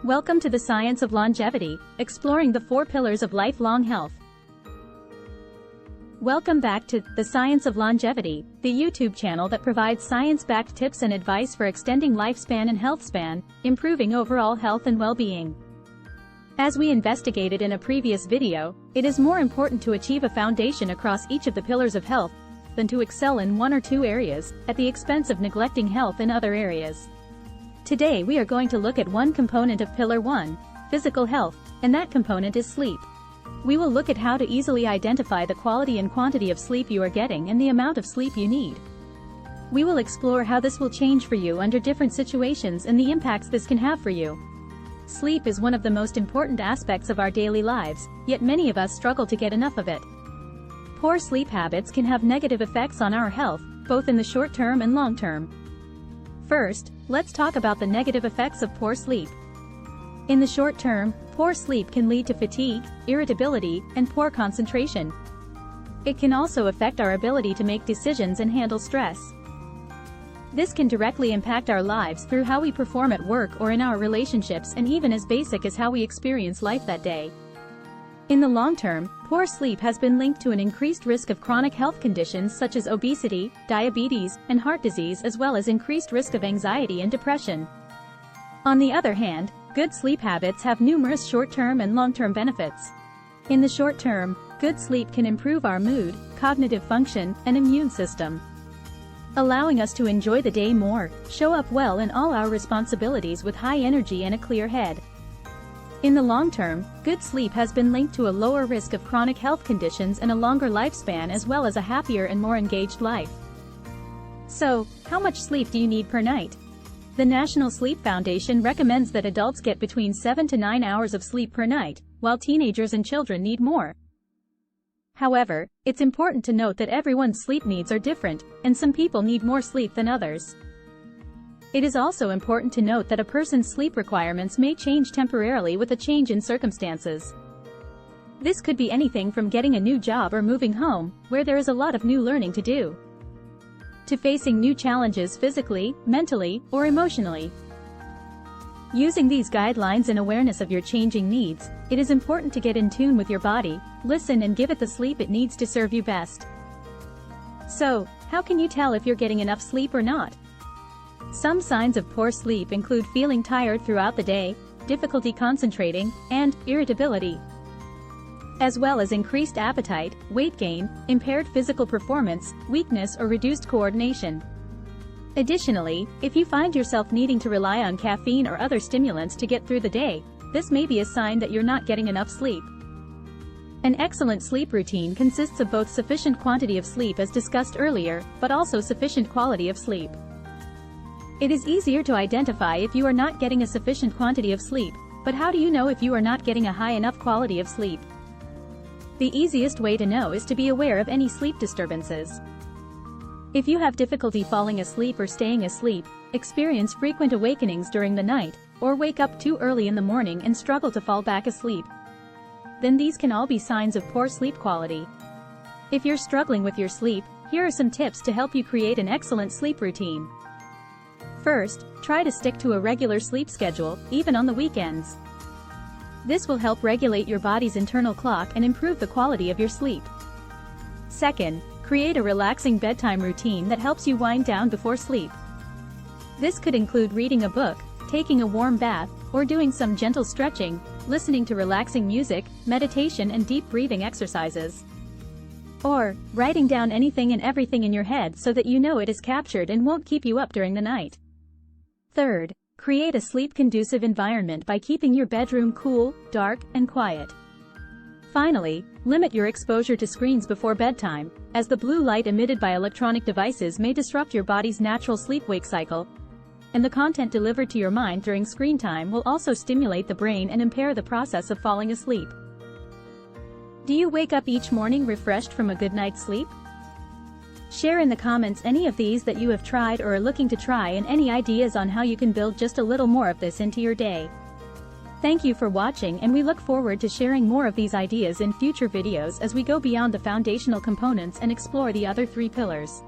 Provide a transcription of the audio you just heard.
Welcome to the Science of Longevity, exploring the 4 pillars of lifelong health. Welcome back to The Science of Longevity, the YouTube channel that provides science-backed tips and advice for extending lifespan and health span, improving overall health and well-being. As we investigated in a previous video, it is more important to achieve a foundation across each of the pillars of health than to excel in one or two areas, at the expense of neglecting health in other areas. Today we are going to look at one component of Pillar 1, physical health, and that component is sleep. We will look at how to easily identify the quality and quantity of sleep you are getting and the amount of sleep you need. We will explore how this will change for you under different situations and the impacts this can have for you. Sleep is one of the most important aspects of our daily lives, yet many of us struggle to get enough of it. Poor sleep habits can have negative effects on our health, both in the short term and long term. First, let's talk about the negative effects of poor sleep. In the short term, poor sleep can lead to fatigue, irritability, and poor concentration. It can also affect our ability to make decisions and handle stress. This can directly impact our lives through how we perform at work or in our relationships, and even as basic as how we experience life that day. In the long term, poor sleep has been linked to an increased risk of chronic health conditions such as obesity, diabetes, and heart disease, as well as increased risk of anxiety and depression. On the other hand, good sleep habits have numerous short-term and long-term benefits. In the short term, good sleep can improve our mood, cognitive function, and immune system, allowing us to enjoy the day more, show up well in all our responsibilities with high energy and a clear head. In the long term, good sleep has been linked to a lower risk of chronic health conditions and a longer lifespan, as well as a happier and more engaged life. So, how much sleep do you need per night? The National Sleep Foundation recommends that adults get between 7 to 9 hours of sleep per night, while teenagers and children need more. However, it's important to note that everyone's sleep needs are different, and some people need more sleep than others. It is also important to note that a person's sleep requirements may change temporarily with a change in circumstances. This could be anything from getting a new job or moving home, where there is a lot of new learning to do, to facing new challenges physically, mentally, or emotionally. Using these guidelines and awareness of your changing needs, it is important to get in tune with your body, listen and give it the sleep it needs to serve you best. So, how can you tell if you're getting enough sleep or not? Some signs of poor sleep include feeling tired throughout the day, difficulty concentrating, and irritability, as well as increased appetite, weight gain, impaired physical performance, weakness or reduced coordination. Additionally, if you find yourself needing to rely on caffeine or other stimulants to get through the day, this may be a sign that you're not getting enough sleep. An excellent sleep routine consists of both sufficient quantity of sleep as discussed earlier, but also sufficient quality of sleep. It is easier to identify if you are not getting a sufficient quantity of sleep, but how do you know if you are not getting a high enough quality of sleep? The easiest way to know is to be aware of any sleep disturbances. If you have difficulty falling asleep or staying asleep, experience frequent awakenings during the night, or wake up too early in the morning and struggle to fall back asleep, then these can all be signs of poor sleep quality. If you're struggling with your sleep, here are some tips to help you create an excellent sleep routine. First, try to stick to a regular sleep schedule, even on the weekends. This will help regulate your body's internal clock and improve the quality of your sleep. Second, create a relaxing bedtime routine that helps you wind down before sleep. This could include reading a book, taking a warm bath, or doing some gentle stretching, listening to relaxing music, meditation and deep breathing exercises, or writing down anything and everything in your head so that you know it is captured and won't keep you up during the night. Third, create a sleep-conducive environment by keeping your bedroom cool, dark, and quiet. Finally, limit your exposure to screens before bedtime, as the blue light emitted by electronic devices may disrupt your body's natural sleep-wake cycle, and the content delivered to your mind during screen time will also stimulate the brain and impair the process of falling asleep. Do you wake up each morning refreshed from a good night's sleep? Share in the comments any of these that you have tried or are looking to try, and any ideas on how you can build just a little more of this into your day. Thank you for watching, and we look forward to sharing more of these ideas in future videos as we go beyond the foundational components and explore the other 3 pillars.